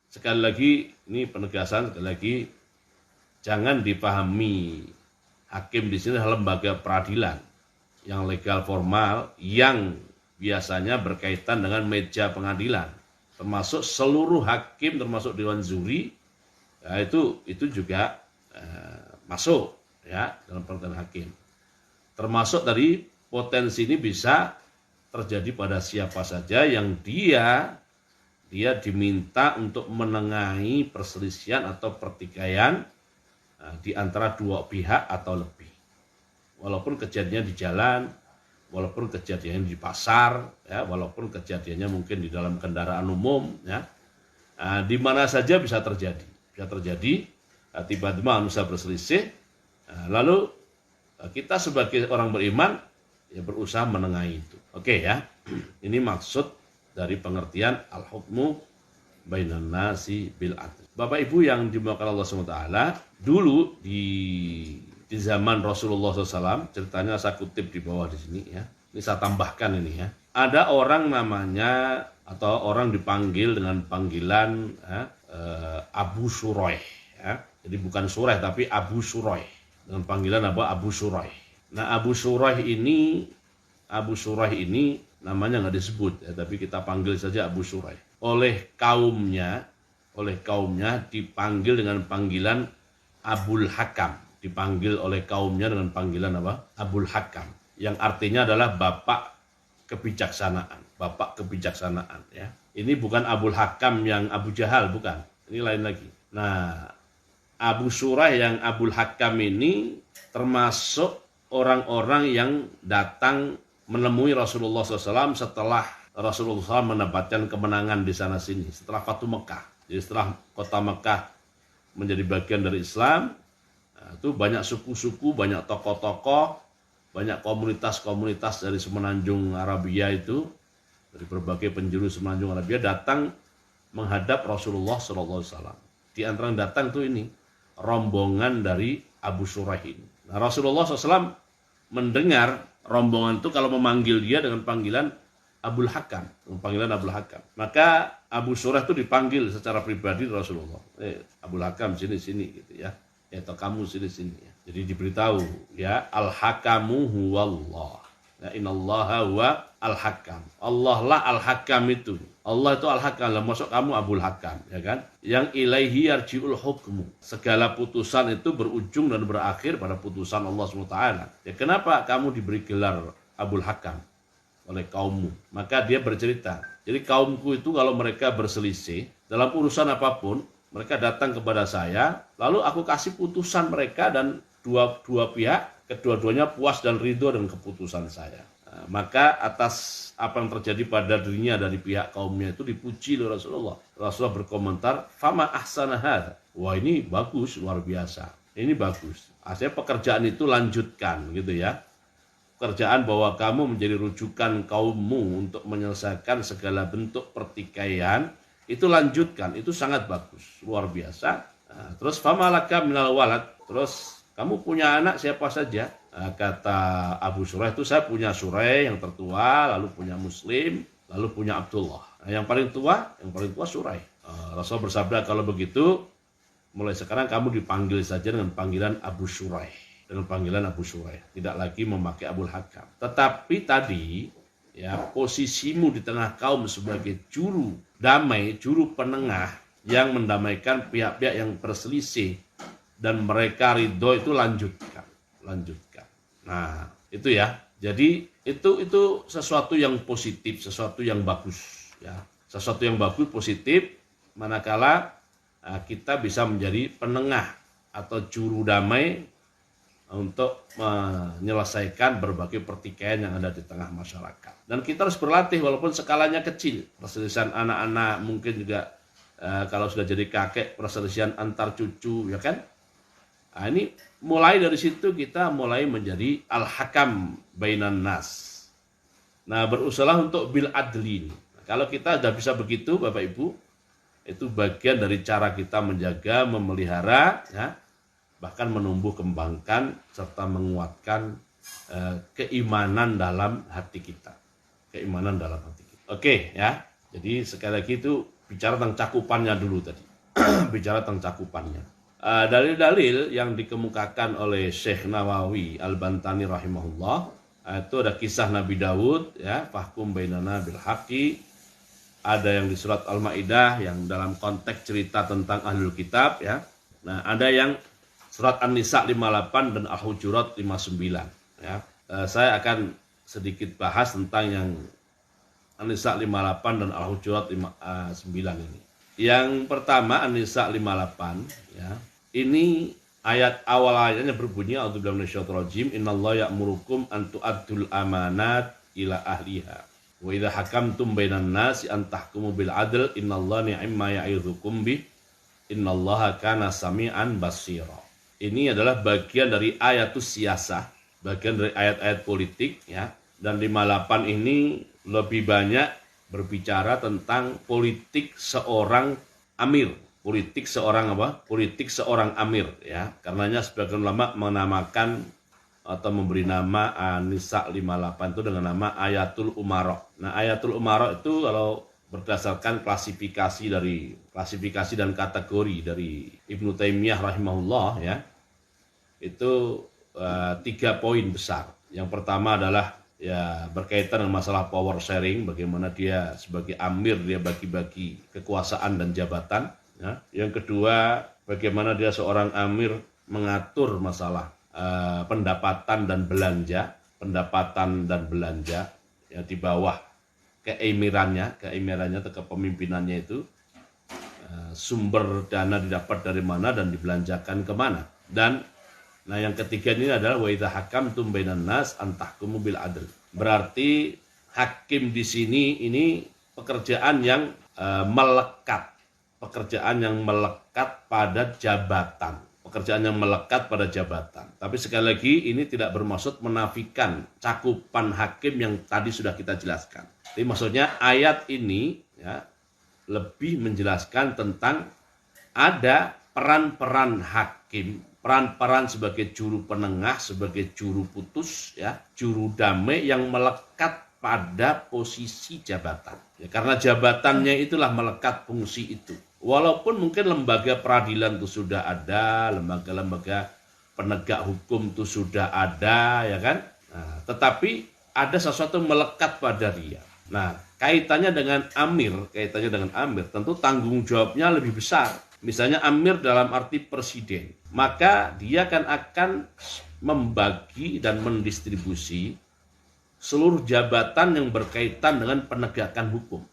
sekali lagi ini penegasan, sekali lagi jangan dipahami hakim di sini adalah lembaga peradilan yang legal formal yang biasanya berkaitan dengan meja pengadilan, termasuk seluruh hakim, termasuk dewan juri, ya, itu juga masuk ya dalam pengertian hakim. Termasuk dari potensi ini bisa terjadi pada siapa saja yang dia diminta untuk menengahi perselisihan atau pertikaian di antara dua pihak atau lebih. Walaupun kejadiannya di jalan, walaupun kejadiannya di pasar, ya, walaupun kejadiannya mungkin di dalam kendaraan umum, ya, di mana saja bisa terjadi. Bisa terjadi tiba-tiba manusia berselisih, lalu kita sebagai orang beriman ya berusaha menengahi itu. Oke ya, ini maksud dari pengertian al-hukmu bainan nasi bil adl. Bapak Ibu yang dimuliakan Allah SWT, dulu di zaman Rasulullah SAW, ceritanya saya kutip di bawah di sini ya. Ini saya tambahkan ini ya. Ada orang namanya atau orang dipanggil dengan panggilan Abu Shuraih ya. Jadi bukan Suraih tapi Abu Shuraih. Dengan panggilan apa? Abu Shuraih. Nah, Abu Shuraih ini namanya nggak disebut ya, tapi kita panggil saja Abu Shuraih. Oleh kaumnya dipanggil dengan panggilan Abul Hakam. Dipanggil oleh kaumnya dengan panggilan apa? Abul Hakam. Yang artinya adalah bapak kebijaksanaan. Bapak kebijaksanaan ya. Ini bukan Abul Hakam yang Abu Jahal, bukan. Ini lain lagi. Nah, Abu Shuraih yang Abul Hakam ini termasuk orang-orang yang datang menemui Rasulullah SAW setelah Rasulullah SAW mendapatkan kemenangan di sana sini, setelah Fatu Mekah. Jadi setelah kota Mekah menjadi bagian dari Islam, itu banyak suku-suku, banyak tokoh-tokoh, banyak komunitas-komunitas dari semenanjung Arabia itu, dari berbagai penjuru semenanjung Arabia datang menghadap Rasulullah SAW. Di antara yang datang itu ini, rombongan dari Abu Shuraih ini. Nah, Rasulullah SAW mendengar rombongan itu kalau memanggil dia dengan panggilan Abul Hakam, Maka Abu Shuraih itu dipanggil secara pribadi Rasulullah. Abul Hakam sini gitu ya. Atau kamu sini ya. Jadi diberitahu ya, al-hakamu huwallah. Ya, innallaha huwa al-hakam. Allah lah al-hakam itu. Allah itu al-hakam, lah masuk kamu Abul Hakam, ya kan? Yang ilaihi yarji'ul hukmu. Segala putusan itu berujung dan berakhir pada putusan Allah SWT. Ya, kenapa kamu diberi gelar Abul Hakam oleh kaummu? Maka dia bercerita, jadi kaumku itu kalau mereka berselisih dalam urusan apapun, mereka datang kepada saya, lalu aku kasih putusan mereka dan dua pihak, kedua-duanya puas dan ridho dengan keputusan saya. Nah, maka atas apa yang terjadi pada dirinya dari pihak kaumnya itu dipuji oleh Rasulullah. Rasulullah berkomentar, "Fama ahsana hadza." Wah, ini bagus, luar biasa. Ini bagus. Artinya pekerjaan itu lanjutkan gitu ya. Pekerjaan bahwa kamu menjadi rujukan kaummu untuk menyelesaikan segala bentuk pertikaian, itu lanjutkan, itu sangat bagus, luar biasa. Nah, terus famalaka minal walad, terus kamu punya anak siapa saja? Nah, kata Abu Shuraih itu, saya punya Shuraih yang tertua, lalu punya Muslim, lalu punya Abdullah. Nah, yang paling tua Shuraih. Rasul bersabda, kalau begitu mulai sekarang kamu dipanggil saja dengan panggilan Abu Shuraih. Dengan panggilan Abu Shuraih, tidak lagi memakai Abul Hakam. Tetapi tadi ya, posisimu di tengah kaum sebagai juru damai, juru penengah yang mendamaikan pihak-pihak yang berselisih dan mereka ridho, itu lanjutkan. Nah, itu ya. Jadi itu sesuatu yang positif, sesuatu yang bagus ya. Sesuatu yang bagus, positif, manakala kita bisa menjadi penengah atau juru damai untuk menyelesaikan berbagai pertikaian yang ada di tengah masyarakat. Dan kita harus berlatih walaupun skalanya kecil. Perselisihan anak-anak, mungkin juga kalau sudah jadi kakek, perselisihan antar cucu, ya kan? Nah, ini mulai dari situ kita mulai menjadi al-hakam bainan nas. Nah, berusaha untuk bil adli. Nah, kalau kita sudah bisa begitu, Bapak Ibu, itu bagian dari cara kita menjaga, memelihara, ya, bahkan menumbuh kembangkan serta menguatkan keimanan dalam hati kita. Oke ya. Jadi sekali lagi itu bicara tentang cakupannya dulu tadi. Bicara tentang cakupannya. Dalil-dalil yang dikemukakan oleh Syekh Nawawi Al-Bantani rahimahullah, itu ada kisah Nabi Daud, ya, fahkum bainana bil haqqi. Ada yang di surat Al-Maidah yang dalam konteks cerita tentang ahlul kitab, ya. Nah, ada yang surat An-Nisa 58 dan Al-Hujurat 59, ya. Saya akan sedikit bahas tentang yang An-Nisa 58 dan Al-Hujurat 59 ini. Yang pertama An-Nisa 58, ya. Ini ayat awal ayatnya berbunyi a'udzubillahi minasyaitonir rajim, innallaha ya'murukum an tu'addul amanat ila ahliha wa idza hakamtum bainan nasi an tahkumu bil adl innallaha ni'ma ya'idzukum bih innallaha kana sami'an basira. Ini adalah bagian dari ayatus siyasah, bagian dari ayat-ayat politik, ya. Dan 58 ini lebih banyak berbicara tentang politik seorang amir, politik seorang amir, ya. Karenanya sebagian ulama menamakan atau memberi nama An-Nisa 58 itu dengan nama Ayatul Umara. Nah, Ayatul Umara itu kalau berdasarkan klasifikasi dan kategori dari Ibnu Taimiyah rahimahullah, ya, itu 3 poin besar. Yang pertama adalah, ya, berkaitan dengan masalah power sharing, bagaimana dia sebagai amir dia bagi-bagi kekuasaan dan jabatan, ya. Yang kedua, bagaimana dia seorang amir mengatur masalah pendapatan dan belanja, ya, di bawah keemirannya atau kepemimpinannya itu, sumber dana didapat dari mana dan dibelanjakan kemana. Dan nah, yang ketiga ini adalah wa idza hakamtum bainan nas an tahkumu bil adl. Berarti hakim di sini ini pekerjaan yang melekat pada jabatan. Tapi sekali lagi ini tidak bermaksud menafikan cakupan hakim yang tadi sudah kita jelaskan. Jadi maksudnya ayat ini, ya, lebih menjelaskan tentang ada peran-peran hakim, peran-peran sebagai juru penengah, sebagai juru putus, ya, juru damai yang melekat pada posisi jabatan. Ya, karena jabatannya itulah melekat fungsi itu. Walaupun mungkin lembaga peradilan itu sudah ada, lembaga-lembaga penegak hukum itu sudah ada, ya kan? Nah, tetapi ada sesuatu melekat pada dia. Nah, kaitannya dengan amir, tentu tanggung jawabnya lebih besar. Misalnya amir dalam arti presiden, maka dia akan membagi dan mendistribusi seluruh jabatan yang berkaitan dengan penegakan hukum.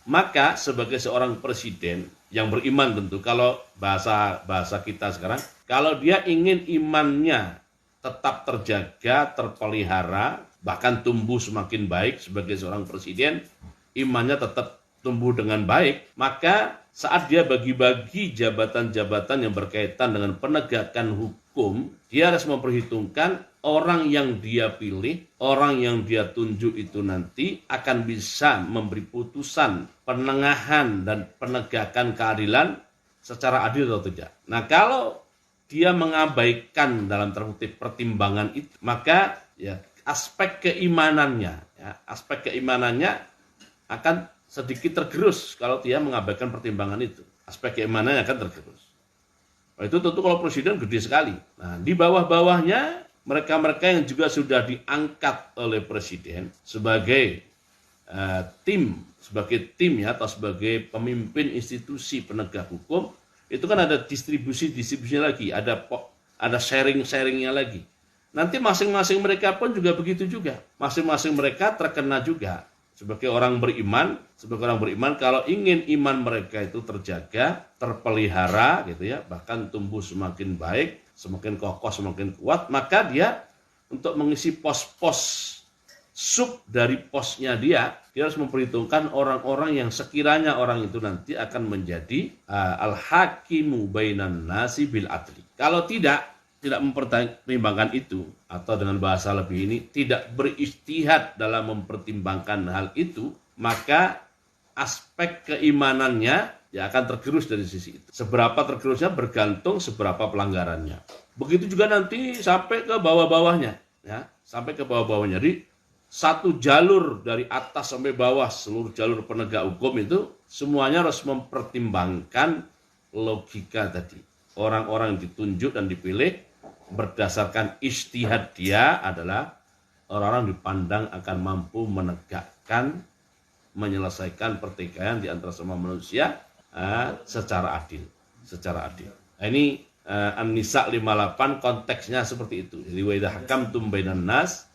Maka sebagai seorang presiden yang beriman, tentu kalau bahasa kita sekarang, kalau dia ingin imannya tetap terjaga, terpelihara, bahkan tumbuh semakin baik sebagai seorang presiden, imannya tetap tumbuh dengan baik, maka saat dia bagi-bagi jabatan-jabatan yang berkaitan dengan penegakan hukum, dia harus memperhitungkan orang yang dia pilih, orang yang dia tunjuk itu nanti akan bisa memberi putusan, penengahan, dan penegakan keadilan secara adil atau tidak. Nah, kalau dia mengabaikan dalam terkutip pertimbangan itu, maka, ya, aspek keimanannya akan sedikit tergerus kalau dia mengabaikan pertimbangan itu. Aspek keimanannya akan tergerus. Nah, itu tentu kalau presiden gede sekali. Nah, di bawah-bawahnya mereka-mereka yang juga sudah diangkat oleh presiden sebagai tim ya, atau sebagai pemimpin institusi penegak hukum, itu kan ada distribusinya lagi, ada sharingnya lagi. Nanti masing-masing mereka pun juga begitu juga. Masing-masing mereka terkena juga. Sebagai orang beriman, kalau ingin iman mereka itu terjaga, terpelihara, gitu ya, bahkan tumbuh semakin baik, semakin kokoh, semakin kuat, maka dia untuk mengisi pos-pos sub dari posnya dia harus memperhitungkan orang-orang yang sekiranya orang itu nanti akan menjadi al-hakimu bainan nasi bil adli. Kalau tidak mempertimbangkan itu, atau dengan bahasa lebih ini, tidak beristihad dalam mempertimbangkan hal itu, maka aspek keimanannya ya akan tergerus dari sisi itu. Seberapa tergerusnya bergantung seberapa pelanggarannya. Begitu juga nanti sampai ke bawah-bawahnya, ya, Jadi satu jalur dari atas sampai bawah, seluruh jalur penegak hukum itu semuanya harus mempertimbangkan logika tadi. Orang-orang yang ditunjuk dan dipilih berdasarkan ijtihad dia adalah orang-orang dipandang akan mampu menegakkan, menyelesaikan pertikaian di antara semua manusia secara adil. Nah, ini An-Nisa 58 konteksnya seperti itu. Jadi wa idza hakamtum bainan nas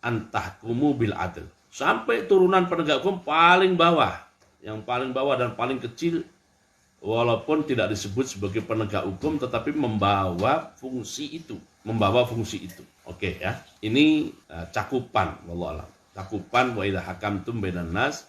antahkumu bil adl. Sampai turunan penegak hukum paling bawah, yang paling bawah dan paling kecil, walaupun tidak disebut sebagai penegak hukum tetapi membawa fungsi itu. Oke ya. Ini cakupan wallahu alam. Cakupan wa idza hakamtum bainan nas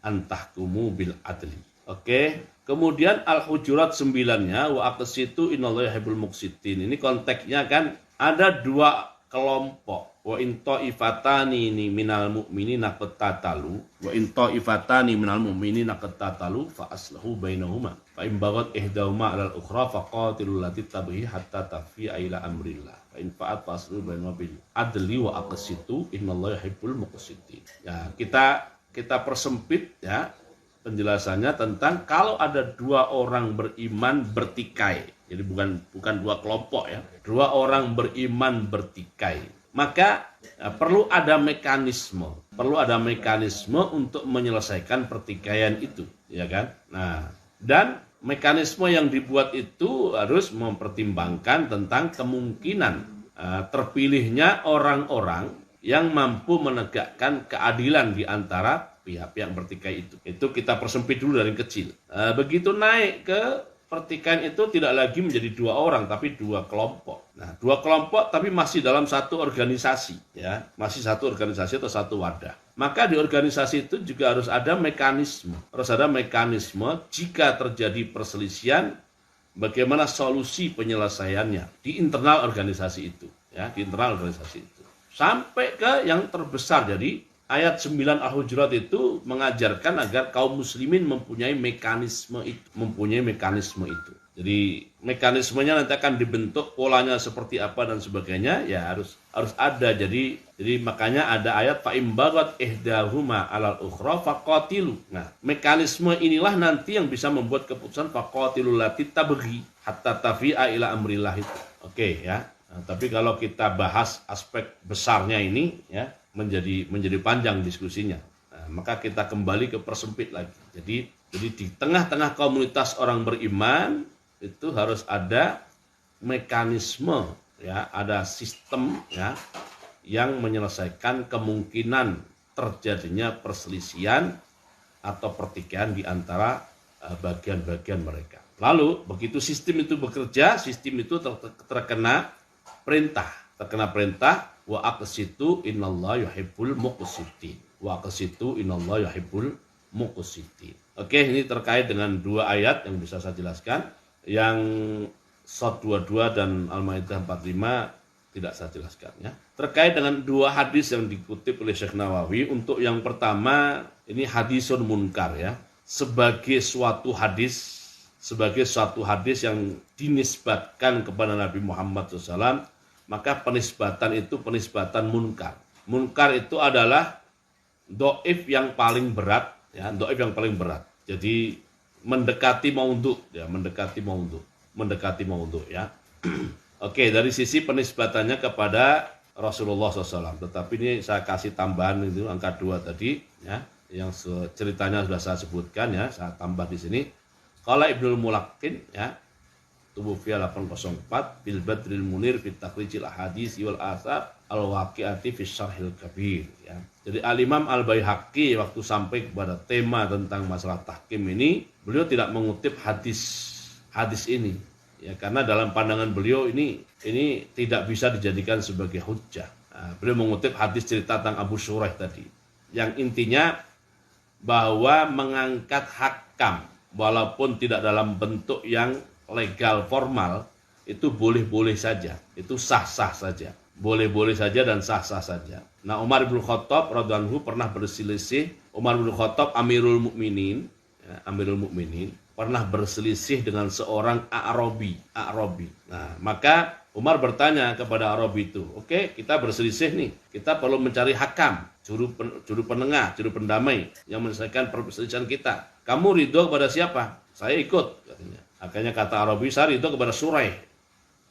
antahkumu bil adli. Oke. Kemudian Al-Hujurat 9-nya wa aqsitu innallaha yuhibbul muqsitin. Ini konteksnya kan ada dua kelompok. Wa in ta'ifatani minal mu'minina qatatalu wa in ta'ifatani minal mu'minina qatatalu fa aslahu bainahuma. Fa in baghat ihdahuma 'alal ukhra faqatilul lati tabghi hatta tafi'a ila amrillah. Fa in fa'at faslu bainahuma bil adli wa aqsitu innallaha yuhibbul muqsitin. Ya, kita persempit ya penjelasannya tentang kalau ada dua orang beriman bertikai. Jadi bukan dua kelompok ya. Dua orang beriman bertikai. Maka perlu ada mekanisme untuk menyelesaikan pertikaian itu, ya kan? Nah, dan mekanisme yang dibuat itu harus mempertimbangkan tentang kemungkinan terpilihnya orang-orang yang mampu menegakkan keadilan di antara pihak-pihak bertikai itu. Itu kita persempit dulu dari kecil. Begitu naik ke pertikaian itu tidak lagi menjadi dua orang tapi dua kelompok. Nah, dua kelompok tapi masih dalam satu organisasi ya, masih satu organisasi atau satu wadah. Maka di organisasi itu juga harus ada mekanisme. Jika terjadi perselisihan bagaimana solusi penyelesaiannya di internal organisasi itu ya, Sampai ke yang terbesar. Jadi ayat 9 Al-Hujurat itu mengajarkan agar kaum muslimin mempunyai mekanisme itu. Jadi mekanismenya nanti akan dibentuk, polanya seperti apa dan sebagainya, ya harus ada. Jadi makanya ada ayat fa im baghat ihdahuma 'alal ukhra faqatilu. Nah, mekanisme inilah nanti yang bisa membuat keputusan faqatilul lati tabghi hatta tafi'a ila amrillah itu. Oke ya. Nah, tapi kalau kita bahas aspek besarnya ini ya menjadi panjang diskusinya. Nah, maka kita kembali ke persempit lagi. Jadi di tengah-tengah komunitas orang beriman itu harus ada mekanisme ya, ada sistem ya yang menyelesaikan kemungkinan terjadinya perselisihan atau pertikaian di antara bagian-bagian mereka. Lalu begitu sistem itu bekerja, sistem itu terkena perintah wa aqsitu innallaha yuhibbul muqsitin. Oke, ini terkait dengan dua ayat yang bisa saya jelaskan. Yang Shad 22 dan Al-Maidah 45 tidak saya jelaskan ya. Terkait dengan dua hadis yang dikutip oleh Syekh Nawawi, untuk yang pertama ini hadisun munkar ya. Sebagai suatu hadis yang dinisbatkan kepada Nabi Muhammad SAW, maka penisbatan itu penisbatan munkar. Munkar itu adalah dhaif yang paling berat ya, Jadi mendekati maudhu ya. Oke, dari sisi penisbatannya kepada Rasulullah SAW. Tetapi ini saya kasih tambahan itu angka 2 tadi ya, yang ceritanya sudah saya sebutkan ya, saya tambah di sini. Qala Ibnul Mulaqqin ya, Tubufiya 804 bil badril munir fit takhrijil ahadits wal asar al waqi'ati fi syarhil kabir ya. Jadi Al-Imam Al-Baihaqi waktu sampai kepada tema tentang masalah tahkim ini, beliau tidak mengutip hadis ini ya, karena dalam pandangan beliau ini tidak bisa dijadikan sebagai hujjah. Nah, beliau mengutip hadis cerita tentang Abu Shuraih tadi yang intinya bahwa mengangkat hakam walaupun tidak dalam bentuk yang legal formal itu boleh-boleh saja, itu sah-sah saja, boleh-boleh saja dan sah-sah saja. Nah, Umar bin Khattab radhiyallahu anhu pernah berselisih. Umar bin Khattab Amirul Mukminin pernah berselisih dengan seorang A'rabi. Nah, maka Umar bertanya kepada Arabi itu, oke, kita berselisih nih, kita perlu mencari hakam, juru penengah, juru pendamai yang menyelesaikan perselisihan kita. Kamu ridho kepada siapa? Saya ikut, katanya. Akhirnya kata Arabi, saya ridho kepada Suraih.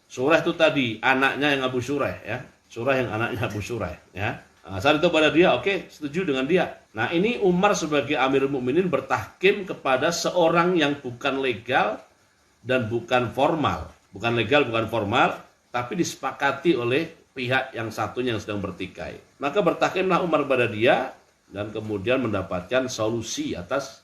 Suraih itu tadi anaknya yang Abu Suraih, ya. Suraih yang anaknya Abu Suraih, ya. Nah, saat itu pada dia, oke, setuju dengan dia. Nah, ini Umar sebagai Amirul Mukminin bertahkim kepada seorang yang bukan legal dan bukan formal. Bukan legal, bukan formal, tapi disepakati oleh pihak yang satunya yang sedang bertikai. Maka bertahkimlah Umar pada dia dan kemudian mendapatkan solusi atas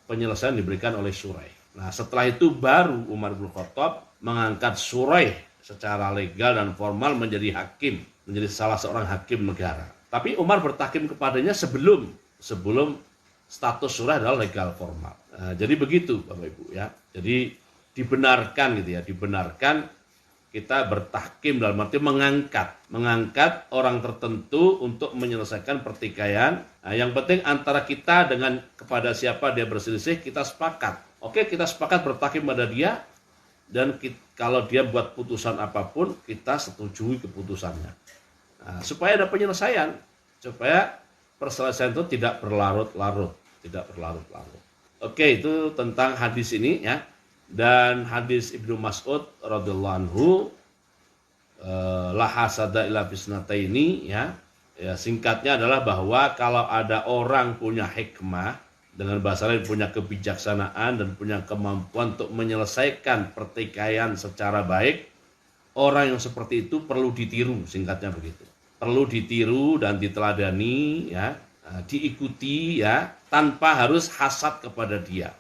penyelesaian diberikan oleh Suraih. Nah, setelah itu baru Umar bin Khattab mengangkat Suraih secara legal dan formal menjadi hakim, menjadi salah seorang hakim negara. Tapi Umar bertahkim kepadanya sebelum status Suraih adalah legal formal. Nah, jadi begitu Bapak Ibu, ya. Jadi dibenarkan gitu ya, dibenarkan kita bertahkim dalam arti mengangkat orang tertentu untuk menyelesaikan pertikaian. Nah, yang penting antara kita dengan kepada siapa dia berselisih kita sepakat. Oke, kita sepakat bertahkim pada dia dan kalau dia buat putusan apapun kita setujui keputusannya. Nah, supaya ada penyelesaian, supaya perselesaian itu tidak berlarut-larut. Oke, itu tentang hadis ini ya. Dan hadis Ibnu Mas'ud radhiyallahu anhu, la hasada illa fisnataini, ya. Ya, singkatnya adalah bahwa kalau ada orang punya hikmah, dengan bahasa lain punya kebijaksanaan dan punya kemampuan untuk menyelesaikan pertikaian secara baik, orang yang seperti itu perlu ditiru, singkatnya begitu. Perlu ditiru dan diteladani, ya, diikuti, ya, tanpa harus hasad kepada dia.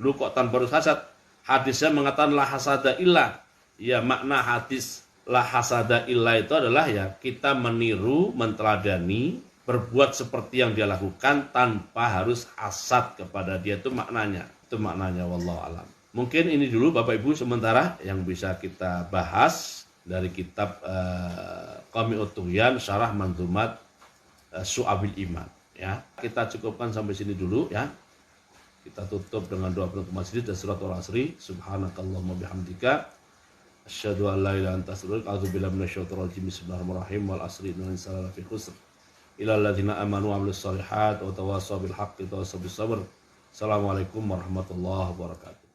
Lu kok tanpa harus hasad? Hadisnya mengatakan la hasada illa. Ya, makna hadis la hasada illa itu adalah ya kita meniru, menteladani, berbuat seperti yang dia lakukan tanpa harus hasad kepada dia. Itu maknanya. Wallahu alam. Mungkin ini dulu Bapak Ibu sementara yang bisa kita bahas dari kitab Qami'ut Tughyan Syarah Manzumat Syu'abil Iman, ya. Kita cukupkan sampai sini dulu, ya. Kita tutup dengan doa penutup masjid dan surat Al-Asri. Subhanakallahumma bihamdika asyhadu an la ilaha illa anta astaghfiruka wa atubu ilaik. Bismillahirrahmanirrahim. Wal asri innal insana lafi khusr illa alladzina amanu wa 'amilus shalihat wa tawassaw bil haqqi wa tawassaw bis sabr. Assalamualaikum warahmatullahi wabarakatuh.